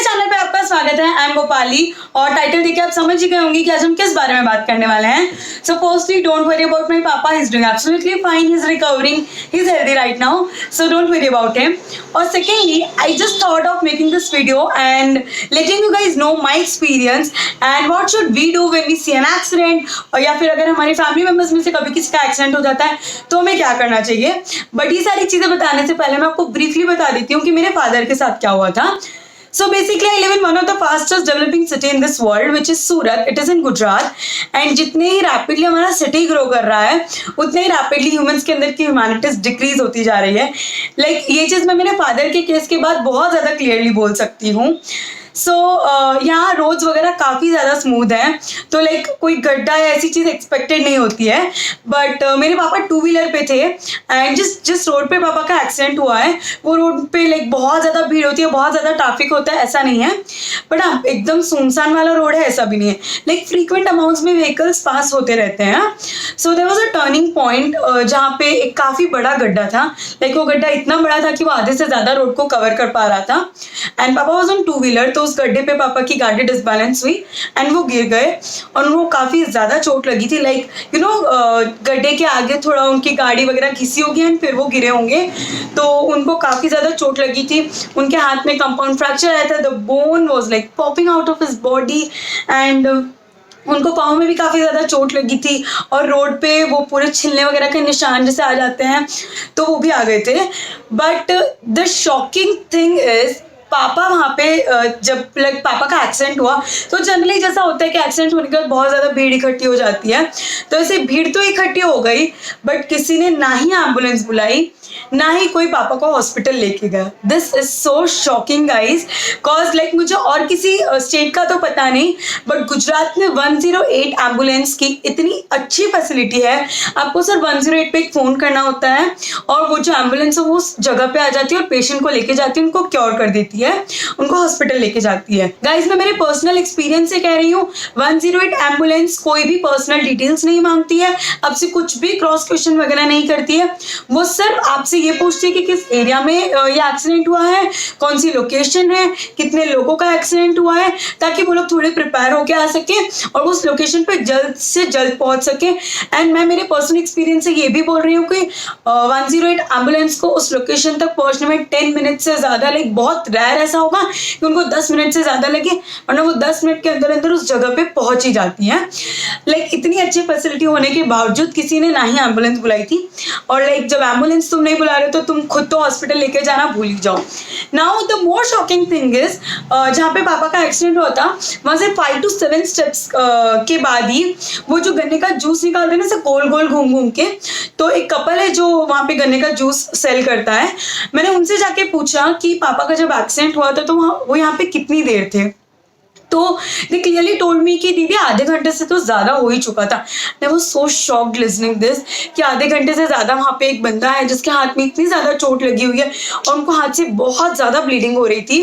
Channel पे आपका स्वागत है। आई एम गोपाली और टाइटल देख के आप समझ ही गए होंगे कि आज हम किस बारे में बात करने वाले हैं। So firstly don't worry about my papa, he is doing absolutely fine, he is recovering, he is healthy right now, so don't worry about him. और secondly I just thought of making this video and letting you guys know my experience and what should we do when we see an accident, और या फिर अगर हमारी family members में से कभी किसी का एक्सीडेंट हो जाता है तो हमें क्या करना चाहिए। बट ये सारी चीजें बताने से पहले मैं आपको ब्रीफली बता देती हूँ कि मेरे फादर के साथ क्या हुआ था। So basically, I live in one of the fastest developing city in this world, which is Surat. It is in Gujarat. And जितने ही rapidly हमारा city grow कर रहा है, उतने ही rapidly humans के अंदर की humanities decrease होती जा रही है। Like ये चीज़ मैं मेरे father के केस के बाद बहुत ज़्यादा clearly बोल सकती हूँ। यहाँ रोड्स वगैरह काफ़ी ज़्यादा स्मूथ हैं, तो लाइक कोई गड्ढा या ऐसी चीज़ एक्सपेक्टेड नहीं होती है। बट मेरे पापा टू व्हीलर पे थे एंड जिस रोड पे पापा का एक्सीडेंट हुआ है वो रोड पे लाइक बहुत ज़्यादा भीड़ होती है, बहुत ज़्यादा ट्रैफिक होता है, ऐसा नहीं है। बट हाँ, एकदम सुनसान वाला रोड है ऐसा भी नहीं है, लाइक फ्रीक्वेंट अमाउंट्स में व्हीकल्स पास होते रहते हैं। So there was a turning point जहाँ पे एक काफ़ी बड़ा गड्ढा था। लाइक वो गड्ढा इतना बड़ा था कि वो आधे से ज़्यादा रोड को कवर कर पा रहा था एंड पापा वॉज ऑन टू व्हीलर, तो उस गड्ढे पे पापा की गाड़ी डिसबैलेंस हुई एंड वो गिर गए और उनको काफ़ी ज़्यादा चोट लगी थी। लाइक यू नो गड्ढे के आगे थोड़ा उनकी गाड़ी वगैरह घिसी होगी एंड फिर वो गिरे होंगे, तो उनको काफ़ी ज़्यादा चोट लगी थी। उनके हाथ में कंपाउंड फ्रैक्चर आया था, the bone was like popping out of his body and उनको पाँव में भी काफ़ी ज़्यादा चोट लगी थी और रोड पे वो पूरे छिलने वगैरह के निशान जैसे आ जाते हैं तो वो भी आ गए थे। But the shocking thing is पापा वहाँ पे जब लाइक पापा का एक्सीडेंट हुआ तो जनरली जैसा होता है कि एक्सीडेंट होने के बाद बहुत ज़्यादा भीड़ इकट्ठी हो जाती है, तो ऐसे भीड़ तो इकट्ठी हो गई बट किसी ने ना ही एम्बुलेंस बुलाई ना ही कोई पापा को हॉस्पिटल लेके गया। This is so shocking guys, cause like मुझे और किसी स्टेट का तो पता नहीं बट गुजरात में 108 एम्बुलेंस की इतनी अच्छी फैसिलिटी है। आपको सिर्फ 108 पे एक फ़ोन करना होता है और वो जो एम्बुलेंस है वो उस जगह पे आ जाती है और पेशेंट को लेके जाती है, उनको क्योर कर देती है, उनको हॉस्पिटल लेके जाती है। गाइज मैं मेरे पर्सनल एक्सपीरियंस से कह रही हूँ, 108 एम्बुलेंस कोई भी पर्सनल डिटेल्स नहीं मांगती है, आपसे कुछ भी क्रॉस क्वेश्चन वगैरह नहीं करती है, वो सिर्फ आपसे ये पूछती है कि किस एरिया में ये एक्सीडेंट हुआ है, कौन सी लोकेशन है, कितने लोगों का एक्सीडेंट हुआ है, ताकि वो लोग थोड़े प्रिपेयर होके आ सके और उस लोकेशन पे जल्द से जल्द पहुंच सके। एंड मैं मेरे पर्सनल एक्सपीरियंस से ये भी बोल रही हूँ कि 108 एम्बुलेंस को उस लोकेशन तक पहुंचने में 10 मिनट से ज़्यादा, लाइक बहुत रेयर ऐसा होगा कि उनको 10 मिनट से ज़्यादा लगे, वरना वो 10 मिनट के अंदर अंदर उस जगह पे पहुंच ही जाती है। लाइक इतनी अच्छी फैसिलिटी होने के बावजूद किसी ने ना ही एम्बुलेंस बुलाई थी, और लाइक जब एम्बुलेंस तुम नहीं बुला रहे तो तुम खुद तो हॉस्पिटल लेके जाना भूल ही जाओ। Now the more shocking thing is जहाँ पे पापा का एक्सीडेंट हुआ था वहाँ से 5 to 7 स्टेप्स के बाद ही वो जो गन्ने का जूस निकालते हैं ना, गोल गोल घूम घूम के, तो एक कपल है जो वहाँ पे गन्ने का जूस सेल करता है। मैंने उनसे जाके पूछा कि पापा का जब एक्सीडेंट हुआ था तो वो यहाँ पे कितनी देर थे, तो दे क्लियरली टोल्ड मी कि दीदी आधे घंटे से तो ज़्यादा हो ही चुका था। I was so shocked listening this कि आधे घंटे से ज़्यादा वहाँ पे एक बंदा है जिसके हाथ में इतनी ज़्यादा चोट लगी हुई है और उनको हाथ से बहुत ज़्यादा ब्लीडिंग हो रही थी,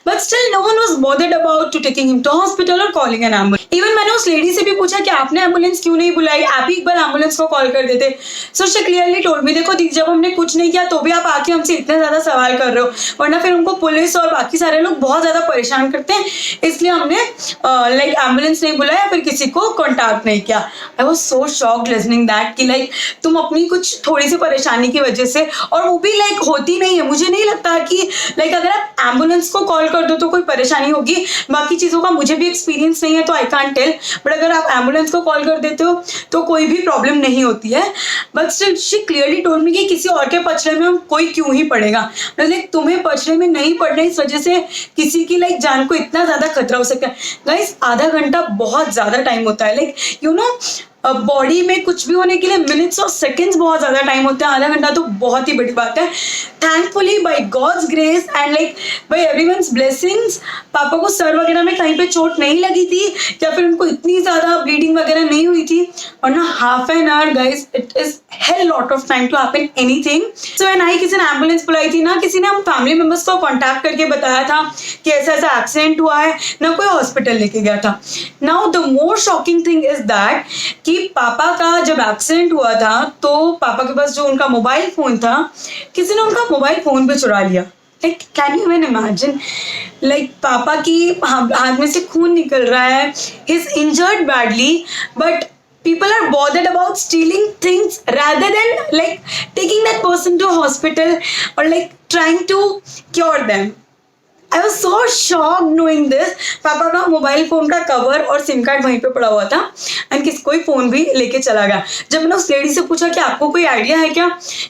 but still no one was bothered about to taking him to hospital और कॉलिंग एन एम्बुलेंस। इवन मैंने उस लेडी से भी पूछा कि आपने एम्बुलेंस क्यों नहीं बुलाई, आप ही एक बार एम्बुलेंस को कॉल कर देते। So she clearly told me, देखो दीदी जब हमने कुछ नहीं किया तो भी आप आके हमसे इतने ज़्यादा सवाल कर रहे हो, वरना फिर उनको पुलिस और बाकी सारे लोग बहुत ज़्यादा परेशान करते हैं, इसलिए हमने लाइक एम्बुलेंस नहीं बुलाया, फिर किसी को कॉन्टैक्ट नहीं किया। I was so shocked listening that कि लाइक तुम अपनी कुछ थोड़ी सी परेशानी की वजह से, और वो भी लाइक होती नहीं है, मुझे नहीं लगता कि लाइक अगर आप एम्बुलेंस को कॉल कर दो तो कोई परेशानी होगी, बाकी चीज़ों का मुझे भी एक्सपीरियंस नहीं है तो आई कांट टेल, बट अगर आप एम्बुलेंस को कॉल कर देते हो तो कोई भी प्रॉब्लम नहीं होती है। But still she clearly told me कि किसी और के पचड़े में हम कोई क्यों ही पड़ेगा, लाइक तुम्हें पचड़े में नहीं पड़ना, इस वजह से किसी की लाइक जान को इतना ज़्यादा खतरा हो सकता है। गाइस आधा घंटा बहुत ज़्यादा टाइम होता है, लाइक यू नो बॉडी में कुछ भी होने के लिए मिनट्स और सेकंड्स बहुत ज़्यादा टाइम होता है, आधा घंटा तो बहुत ही बड़ी बात है। Thankfully by God's grace and like by everyone's blessings पापा को सर वगैरह में कहीं पे चोट नहीं लगी थी या फिर उनको इतनी ज़्यादा ब्लीडिंग वगैरह नहीं हुई थी, और ना half an hour guys it is hell lot of time to happen anything. So ना ही किसी ने एम्बुलेंस बुलाई थी, ना किसी ने हम फैमिली मेम्बर्स को कॉन्टैक्ट करके बताया था कि ऐसा ऐसा एक्सीडेंट हुआ है, ना कोई हॉस्पिटल लेके गया था। Now the more shocking thing is that कि पापा का जब एक्सीडेंट हुआ था तो पापा के पास जो उनका मोबाइल फ़ोन था, किसी ने उनका मोबाइल फ़ोन भी चुरा लिया। Like can you even imagine, like पापा की हाथ में से खून निकल रहा है, he is injured badly, but people are bothered about stealing things rather than like taking that person to hospital or like trying to cure them. I was so shocked knowing this. पापा का mobile phone का cover और SIM card वहीं पे पड़ा हुआ था and किसी कोई फोन भी लेके चला गया. जब मैंने उस लेडी से पूछा कि आपको कोई आइडिया है क्या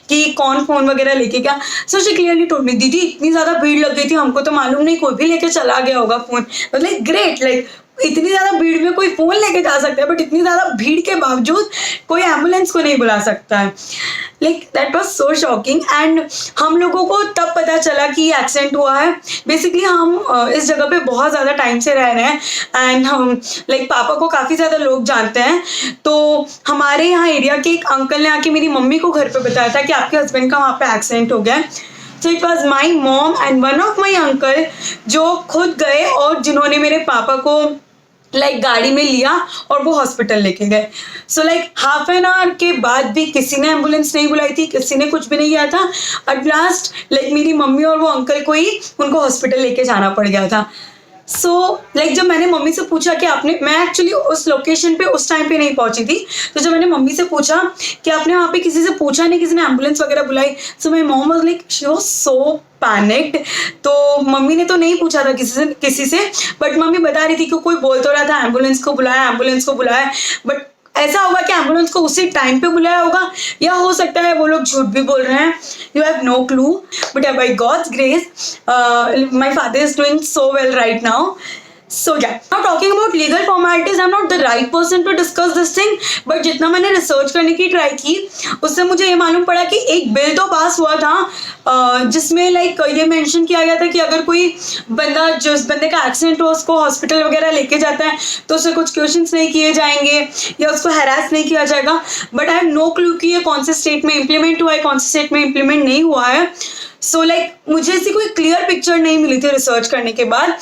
कि कौन फोन वगैरह लेके गया, so she clearly told me, दीदी इतनी ज्यादा भीड़ लग गई थी, हमको तो मालूम नहीं, कोई भी लेके चला गया होगा फोन. लाइक ग्रेट, लाइक इतनी ज्यादा भीड़ में कोई फोन लेके जा सकता है, बट इतनी ज्यादा भीड़ के बावजूद कोई एम्बुलेंस को नहीं बुला सकता है. Like that was so shocking. And हम लोगों को तब पता चला कि एक्सीडेंट हुआ है. बेसिकली हम इस जगह पे बहुत ज़्यादा टाइम से रह रहे हैं एंड हम लाइक पापा को काफ़ी ज़्यादा लोग जानते हैं. तो हमारे यहाँ एरिया के एक अंकल ने आके मेरी मम्मी को घर पे बताया था कि आपके हस्बैंड का वहाँ पे एक्सीडेंट हो गया है. So it was my mom and one of my uncle जो खुद गए और जिन्होंने मेरे पापा को लाइक गाड़ी में लिया और वो हॉस्पिटल लेके गए. So like half an our के बाद भी किसी ने एम्बुलेंस नहीं बुलाई थी, किसी ने कुछ भी नहीं किया था. एट लास्ट लाइक मेरी मम्मी और वो अंकल को ही उनको हॉस्पिटल लेके जाना पड़ गया था. सो लाइक जब मैंने मम्मी से पूछा कि आपने, मैं एक्चुअली उस लोकेशन पे उस टाइम पे नहीं पहुंची थी, तो जब मैंने मम्मी से पूछा कि आपने वहाँ पे किसी से पूछा नहीं, किसी ने एम्बुलेंस वगैरह बुलाई, so my mom was like she was so panicked. तो मम्मी ने तो नहीं पूछा था किसी से, बट मम्मी बता रही थी कि कोई बोल तो रहा था एम्बुलेंस को बुलाया, एम्बुलेंस को बुलाया, बट ऐसा होगा कि एम्बुलेंस को उसी टाइम पे बुलाया होगा, या हो सकता है वो लोग झूठ भी बोल रहे हैं. You have no clue, but by God's grace my father is doing so well right now. So yeah, now talking about legal formalities, I'm not the right person to discuss this thing, but जितना मैंने research करने की try की उससे मुझे ये मालूम पड़ा कि एक बिल तो पास हुआ था जिसमें लाइक ये मेंशन किया गया था कि अगर कोई बंदा, जिस बंदे का एक्सीडेंट हो, उसको हॉस्पिटल वगैरह लेके जाता है तो उससे कुछ क्वेश्चंस नहीं किए जाएंगे या उसको हैरास नहीं किया जाएगा. But I have no clue कि ये कौन से स्टेट में इम्प्लीमेंट हुआ है, कौन से स्टेट में इम्प्लीमेंट नहीं हुआ है. सो लाइक मुझे ऐसी कोई क्लियर पिक्चर नहीं मिली थी रिसर्च करने के बाद,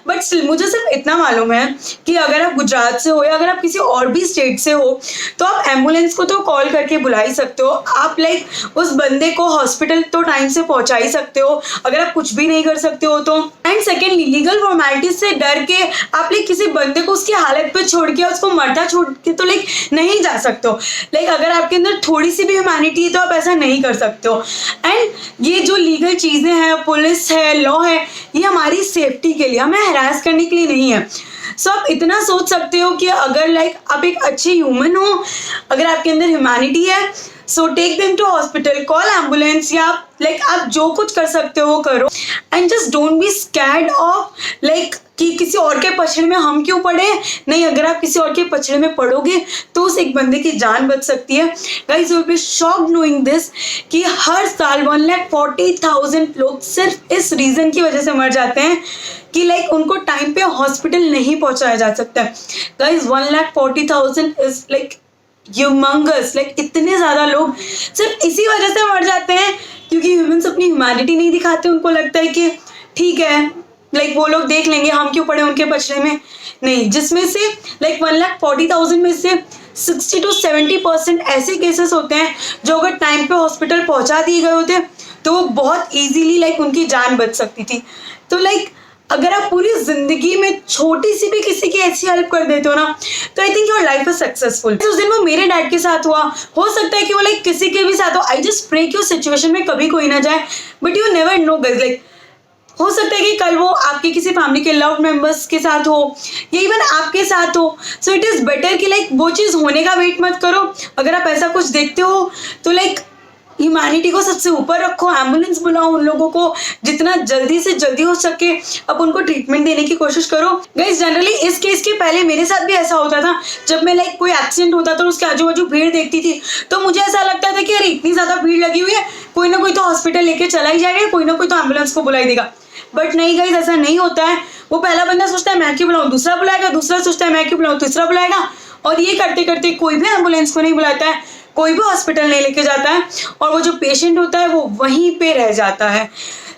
बट स्टिल मुझे सिर्फ इतना मालूम है कि अगर आप गुजरात से हो या अगर आप किसी और भी स्टेट से हो तो आप एम्बुलेंस को तो कॉल करके बुला ही सकते हो. आप लाइक उस बंदे को हॉस्पिटल तो टाइम से पहुंचा ही सकते हो अगर आप कुछ भी नहीं कर सकते हो तो. एंड सेकेंडली, लीगल फॉर्मेलिटीज से डर के आप लाइक किसी बंदे को उसकी हालत पे छोड़ के, उसको मरता छोड़ के तो लाइक नहीं जा सकते हो. लाइक अगर आपके अंदर थोड़ी सी भी ह्यूमैनिटी है तो आप ऐसा नहीं कर सकते हो. एंड ये जो लीगल चीज़ें हैं, पुलिस है, लॉ है, ये हमारी सेफ्टी के लिए, हमें हरास करने के लिए नहीं है. सो आप इतना सोच सकते हो कि अगर लाइक आप एक अच्छे ह्यूमन हो, अगर आपके अंदर ह्यूमैनिटी है, so take them to hospital, call ambulance, या लाइक आप जो कुछ कर सकते हो वो करो. And just don't be scared of like कि किसी और के पछड़े में हम क्यों पड़े. नहीं, अगर आप किसी और के पछड़े में पड़ोगे तो उस एक बंदे की जान बच सकती है. Guys, you will be shocked knowing this कि हर साल 1,40,000 लोग सिर्फ इस रीज़न की वजह से मर जाते हैं कि लाइक उनको टाइम पे हॉस्पिटल नहीं पहुंचाया जा सकता है. Guys, 1,40,000 is like humongous. Like इतने ज़्यादा लोग सिर्फ इसी वजह से मर जाते हैं क्योंकि ह्यूमंस अपनी ह्यूमैनिटी नहीं दिखाते. उनको लगता है कि ठीक है, लाइक वो लोग देख लेंगे, हम क्यों पड़े उनके पछड़े में. नहीं, जिसमें से लाइक 1,40,000 में से 60 to 70% ऐसे केसेस होते हैं जो अगर टाइम पे हॉस्पिटल पहुंचा दिए गए होते तो वो बहुत इजीली लाइक उनकी जान बच सकती थी. तो लाइक अगर आप पूरी जिंदगी में छोटी सी भी किसी की ऐसी हेल्प कर देते हो ना, तो I think your life is successful. उस दिन वो मेरे डैड के साथ हुआ, हो सकता है कि वो लाइक किसी के भी साथ हो. आई जस्ट प्रे कि उस सिचुएशन में कभी कोई ना जाए, but you never know guys. Like हो सकता है कि कल वो आपके किसी फैमिली के लव मेंबर्स के साथ हो या इवन आपके साथ हो. सो इट इज़ बेटर कि लाइक वो चीज़ होने का वेट मत करो. अगर आप ऐसा कुछ देखते हो तो लाइक ह्यूमैनिटी को सबसे ऊपर रखो, एम्बुलेंस बुलाओ, उन लोगों को जितना जल्दी से जल्दी हो सके अब उनको ट्रीटमेंट देने की कोशिश करो. गाइस, जनरली इस केस के पहले मेरे साथ भी ऐसा होता था. जब मैं लाइक कोई एक्सीडेंट होता था और उसके आजू बाजू भीड़ देखती थी तो मुझे ऐसा लगता था कि अरे इतनी ज़्यादा भीड़ लगी हुई है, कोई ना कोई तो हॉस्पिटल लेके चला ही जाएगा, कोई ना कोई तो एम्बुलेंस को बुला ही देगा. बट नहीं गाइस, ऐसा नहीं होता है. वो पहला बंदा सोचता है मैं क्यों बुलाऊं, दूसरा बुलाएगा, दूसरा सोचता है मैं क्यों बुलाऊं, तीसरा बुलाएगा, और ये करते करते कोई भी एम्बुलेंस को नहीं बुलाता है, कोई भी हॉस्पिटल नहीं लेके जाता है, और वो जो पेशेंट होता है वो वहीं पे रह जाता है.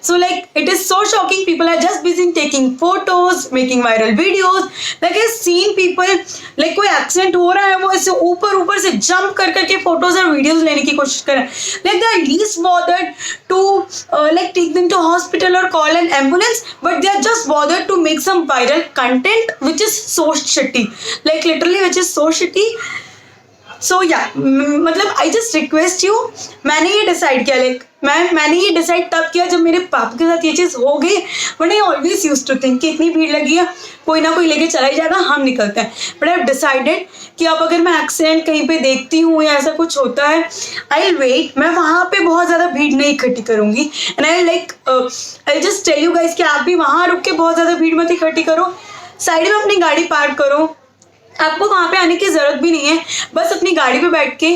So like it is so shocking. People are just busy in taking photos, making viral videos. Like I've seen people like कोई एक्सीडेंट हो रहा है वो ऐसे ऊपर से जंप कर करके फोटोज और वीडियोज लेने की कोशिश कर रहे हैं. Like they are least bothered to like take them to hospital or call an ambulance, but they are just bothered to make some viral content which is so shitty. Like literally which is so shitty. सो या मतलब I just request you, मैंने ये decide किया like मैंने ये decide तब किया जब मेरे पापा के साथ ये चीज़ हो गई. But I always use to think कि इतनी भीड़ लगी है, कोई ना कोई लेके चला ही जाएगा, हम निकलते हैं. बट आई हैव डिसाइडेड कि अब अगर मैं एक्सीडेंट कहीं पे देखती हूँ या ऐसा कुछ होता है, आई विल वेट. मैं वहाँ पे बहुत ज़्यादा भीड़ नहीं इकट्ठी करूँगी. And I like I just tell you guys कि आप भी वहाँ रुक के बहुत ज़्यादा भीड़ मत इकट्ठी करो. साइड में अपनी गाड़ी पार्क करो. आपको वहाँ पे आने की ज़रूरत भी नहीं है. बस अपनी गाड़ी पे बैठ के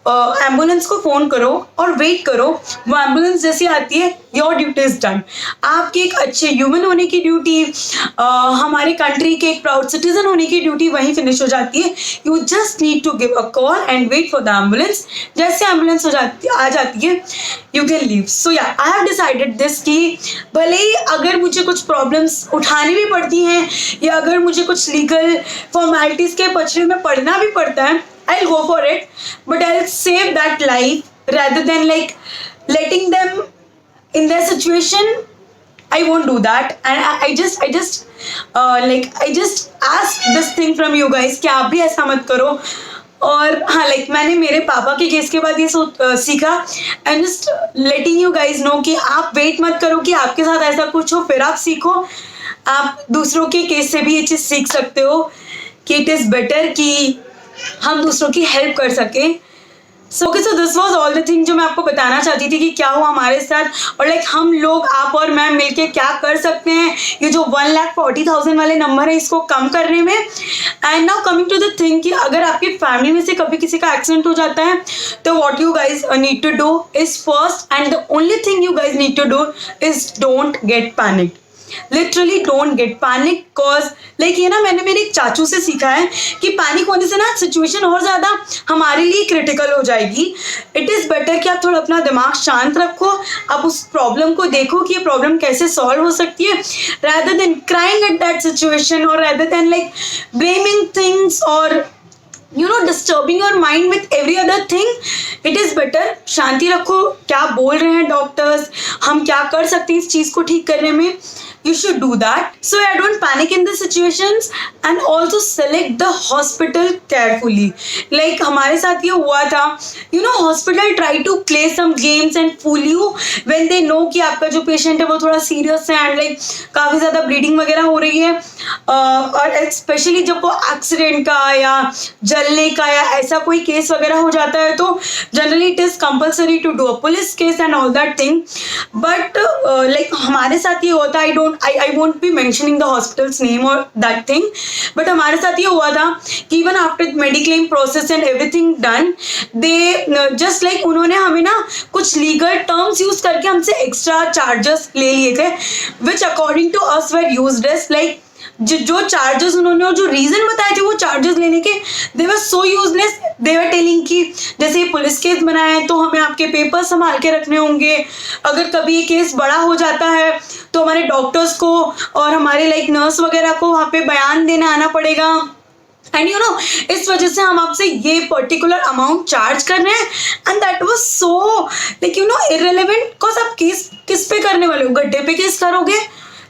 एम्बुलेंस को फ़ोन करो और वेट करो. वो एम्बुलेंस जैसी आती है, योर ड्यूटी इज़ डन. आपकी एक अच्छे ह्यूमन होने की ड्यूटी, हमारे कंट्री के एक प्राउड सिटीजन होने की ड्यूटी वहीं फिनिश हो जाती है. You just need to give a call and wait for the ambulance. जैसे एम्बुलेंस आ जाती है, यू कैन लीव. सो या आई हैव डिसाइडेड दिस कि भले ही अगर मुझे कुछ प्रॉब्लम्स उठानी भी पड़ती हैं या अगर मुझे कुछ लीगल फॉर्मेलिटीज़ के पछड़े में पढ़ना भी पड़ता है, I'll go for it, but I'll save that life rather than like letting them in their situation. I won't do that. And I just ask this thing from you guys कि आप भी ऐसा मत करो. और हाँ लाइक मैंने मेरे पापा के केस के बाद ये सीखा. And just letting you guys know कि आप वेट मत करो कि आपके साथ ऐसा कुछ हो फिर आप सीखो. आप दूसरों के केस से भी ये चीज़ सीख सकते हो कि इट इज़ बेटर कि हम दूसरों की हेल्प कर सके. So this was all the thing जो मैं आपको बताना चाहती थी कि क्या हुआ हमारे साथ और लाइक हम लोग आप और मैं मिलके क्या कर सकते हैं ये जो 1,40,000 वाले नंबर है इसको कम करने में. And now coming to the thing कि अगर आपकी फैमिली में से कभी किसी का एक्सीडेंट हो जाता है तो what you guys need to do is first and the only thing you guys need to do is don't get panic. Literally don't get panic. Cause like ये ना मैंने मेरे एक चाचू से सीखा है कि पैनिक होने से ना सिचुएशन और ज़्यादा हमारे लिए क्रिटिकल हो जाएगी. इट इज़ बेटर कि आप थोड़ा अपना दिमाग शांत रखो, आप उस प्रॉब्लम को देखो कि ये प्रॉब्लम कैसे सॉल्व हो सकती है, rather than crying at that situation or rather than like blaming things or disturbing your mind with every other thing. It is better शांति रखो. क्या बोल रहे हैं डॉक्टर्स, हम क्या कर सकते हैं इस चीज़ को ठीक करने में, you should do that. So I don't panic in the situations and also select the hospital carefully. Like हमारे साथ ये हुआ था, hospital try to play some games and fool you when they know कि आपका जो patient है वो थोड़ा serious है and like काफ़ी ज़्यादा bleeding वगैरह हो रही है. और especially जब वो accident का या जलने का या ऐसा कोई केस वगैरह हो जाता है तो generally it is compulsory to do a police case and all that thing. But like हमारे साथ ये होता है, I won't be mentioning the hospital's name or that thing, but हमारे साथ ये हुआ था कि even after mediclaim process and everything done, they just like उन्होंने हमें ना कुछ legal terms use करके हमसे extra charges ले लिए थे, which according to us were useless. Like जो चार्जेस उन्होंने और जो रीज़न बताए थे वो चार्जेस लेने के, दे वर so useless. They were telling कि जैसे पुलिस केस बनाया है तो हमें आपके पेपर संभाल के रखने होंगे, अगर कभी ये केस बड़ा हो जाता है तो हमारे डॉक्टर्स को और हमारे लाइक नर्स वगैरह को वहाँ पे बयान देने आना पड़ेगा. एंड इस वजह से हम आपसे ये पर्टिकुलर अमाउंट चार्ज कर रहे हैं. And that was so like irrelevant. Because आप केस किस पे करने वाले हो, गड्ढे पे केस करोगे?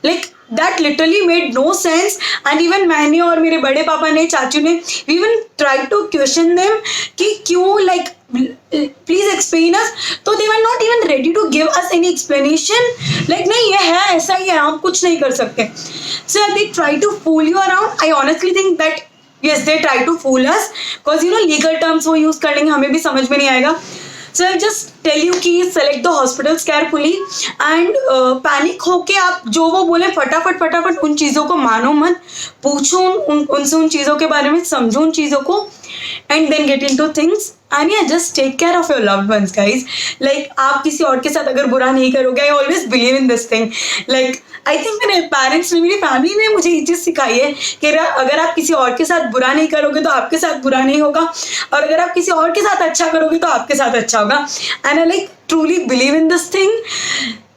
Like that literally made no sense. And even मैंने और मेरे बड़े पापा ने, चाचू ने, we even tried to question them कि क्यों like please explain us. तो they were not even ready to give us any explanation. Like नहीं ये है ऐसा ही है, हम कुछ नहीं कर सकते. So they try to fool you around. I honestly think that yes they try to fool us because legal terms वो use कर लेंगे, हमें भी समझ में नहीं आएगा. So I'll just tell you कि select the hospitals carefully and panic होके आप जो वो बोले फटाफट उन चीज़ों को मानो मत, पूछो उनसे उन चीज़ों के बारे में, समझो उन चीज़ों को and then get into things. And yeah, just take care of your loved ones guys. Like आप किसी और के साथ अगर बुरा नहीं करोगे, I always believe in this thing. Like I think मेरे पेरेंट्स ने, मेरी फैमिली ने मुझे ये चीज़ सिखाई है कि अगर आप किसी और के साथ बुरा नहीं करोगे तो आपके साथ बुरा नहीं होगा, और अगर आप किसी और के साथ अच्छा करोगे तो आपके साथ अच्छा होगा. And I like truly believe in this thing.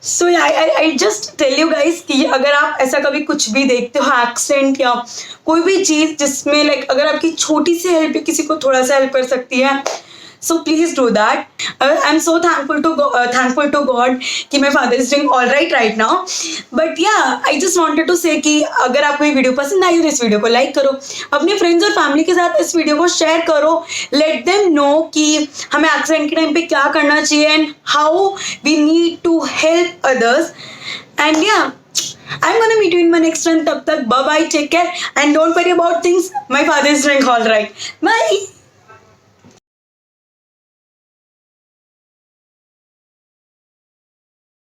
So I just tell you guys कि अगर आप ऐसा कभी कुछ भी देखते हो एक्सीडेंट या कोई भी चीज़ जिसमें लाइक अगर आपकी छोटी सी हेल्प किसी को थोड़ा सा हेल्प कर सकती है, so please do that. I am so thankful to God कि my father is doing all right now. But yeah I just wanted to से कि अगर आपको ये वीडियो पसंद आई तो इस वीडियो को लाइक करो, अपने फ्रेंड्स और फैमिली के साथ इस वीडियो को शेयर करो. लेट देम नो कि हमें एक्सीडेंट के टाइम पे क्या करना चाहिए and how we need to help others. And या I'm gonna meet you in my next one. Tab tak, bye bye, take care, and don't worry about things. My father is doing all right. Bye.